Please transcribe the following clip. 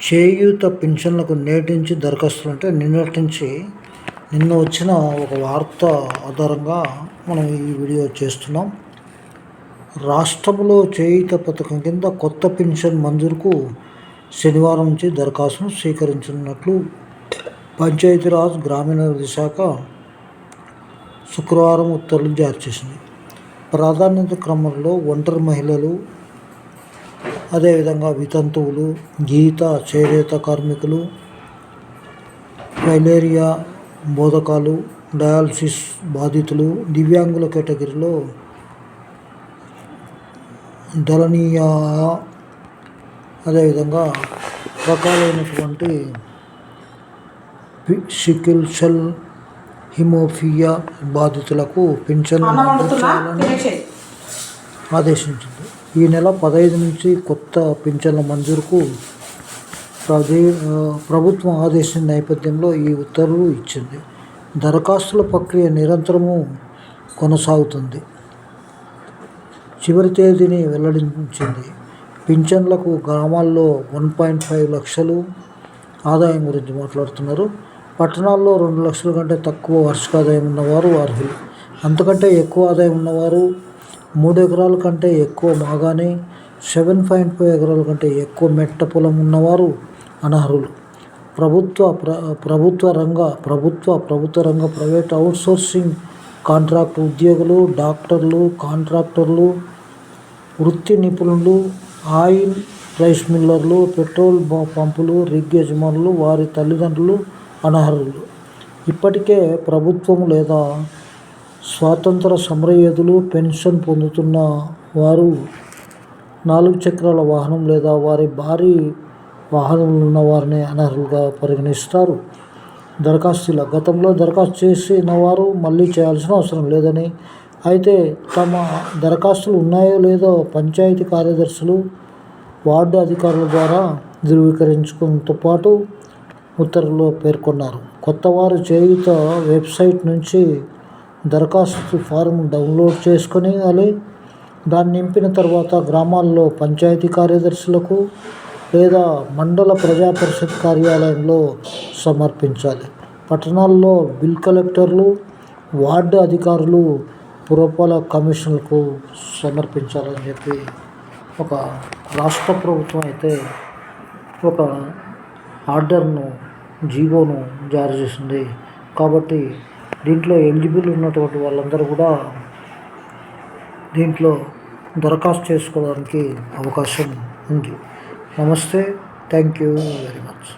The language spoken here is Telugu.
చేయూత పింఛన్లకు నేటి నుంచి దరఖాస్తులు అంటే నిన్న వచ్చిన ఒక వార్త ఆధారంగా మనం ఈ వీడియో చేస్తున్నాం. రాష్ట్రంలో చేయూత పథకం కింద కొత్త పింఛన్ మంజూరుకు శనివారం నుంచి దరఖాస్తును స్వీకరించనున్నట్లు పంచాయతీరాజ్ గ్రామీణాభివృద్ధి శాఖ శుక్రవారం ఉత్తర్వులు జారీ చేసింది. ప్రాధాన్యత క్రమంలో ఒంటరి మహిళలు, అదేవిధంగా వితంతువులు, గీత చేనేత కార్మికులు, ఫైలేరియా బోధకాలు, డయాలసిస్ బాధితులు, దివ్యాంగుల కేటగిరీలో దళనీయ, అదేవిధంగా రకాలైనటువంటి సికిల్ సెల్, హిమోఫిలియా బాధితులకు పింఛన్లు అందించాలని ఆదేశించింది. ఈ నెల 15 నుంచి కొత్త పింఛన్ల మంజూరుకు ప్రభుత్వం ఆదేశించిన నేపథ్యంలో ఈ ఉత్తర్వులు ఇచ్చింది. దరఖాస్తుల ప్రక్రియ నిరంతరము కొనసాగుతుంది. చివరి తేదీని వెల్లడించింది. పింఛన్లకు గ్రామాల్లో 1.5 లక్షలు ఆదాయం గురించి మాట్లాడుతున్నారు. పట్టణాల్లో 2 లక్షల కంటే తక్కువ వార్షిక ఆదాయం ఉన్నవారు అర్హులు. అంతకంటే ఎక్కువ ఆదాయం ఉన్నవారు 3 ఎకరాల కంటే ఎక్కువ మాగాని, 7.5 ఎకరాల కంటే ఎక్కువ మెట్ట పొలం ఉన్నవారు అనర్హులు. ప్రభుత్వ రంగ ప్రైవేట్ అవుట్సోర్సింగ్ కాంట్రాక్ట్ ఉద్యోగులు, డాక్టర్లు, కాంట్రాక్టర్లు, వృత్తి నిపుణులు, ఆయిల్ రైస్ మిల్లర్లు, పెట్రోల్ పంపులు, రిగ్ యజమానులు, వారి తల్లిదండ్రులు అనర్హులు. ఇప్పటికే ప్రభుత్వం లేదా స్వాతంత్ర సమరయోధులు పెన్షన్ పొందుతున్న వారు, 4 చక్రాల వాహనం లేదా వారి భారీ వాహనములు ఉన్న వారిని అనర్హులుగా పరిగణిస్తారు. గతంలో దరఖాస్తు చేసిన వారు మళ్ళీ చేయాల్సిన అవసరం లేదని, అయితే తమ దరఖాస్తులు ఉన్నాయో లేదో పంచాయతీ కార్యదర్శులు, వార్డు అధికారుల ద్వారా ధృవీకరించుకోవడంతో పాటు ఉత్తర్వుల్లో పేర్కొన్నారు. కొత్తవారు చేయూత వెబ్సైట్ నుంచి దరఖాస్తు ఫారం డౌన్లోడ్ చేసుకొని దాన్ని నింపిన తర్వాత గ్రామాల్లో పంచాయతీ కార్యదర్శులకు లేదా మండల ప్రజా పరిషత్ కార్యాలయంలో సమర్పించాలి. పట్టణాల్లో బిల్ కలెక్టర్లు, వార్డు అధికారులు, పురపాలక కమిషనర్లకు సమర్పించాలని చెప్పి ఒక రాష్ట్ర ప్రభుత్వం అయితే ఒక ఆర్డర్ను, జీవోను జారీ చేసింది. కాబట్టి దీంట్లో ఎలిజిబుల్ ఉన్నటువంటి వాళ్ళందరూ కూడా దీంట్లో దరఖాస్తు చేసుకోవడానికి అవకాశం ఉంది. నమస్తే, థ్యాంక్ యూ వెరీ మచ్.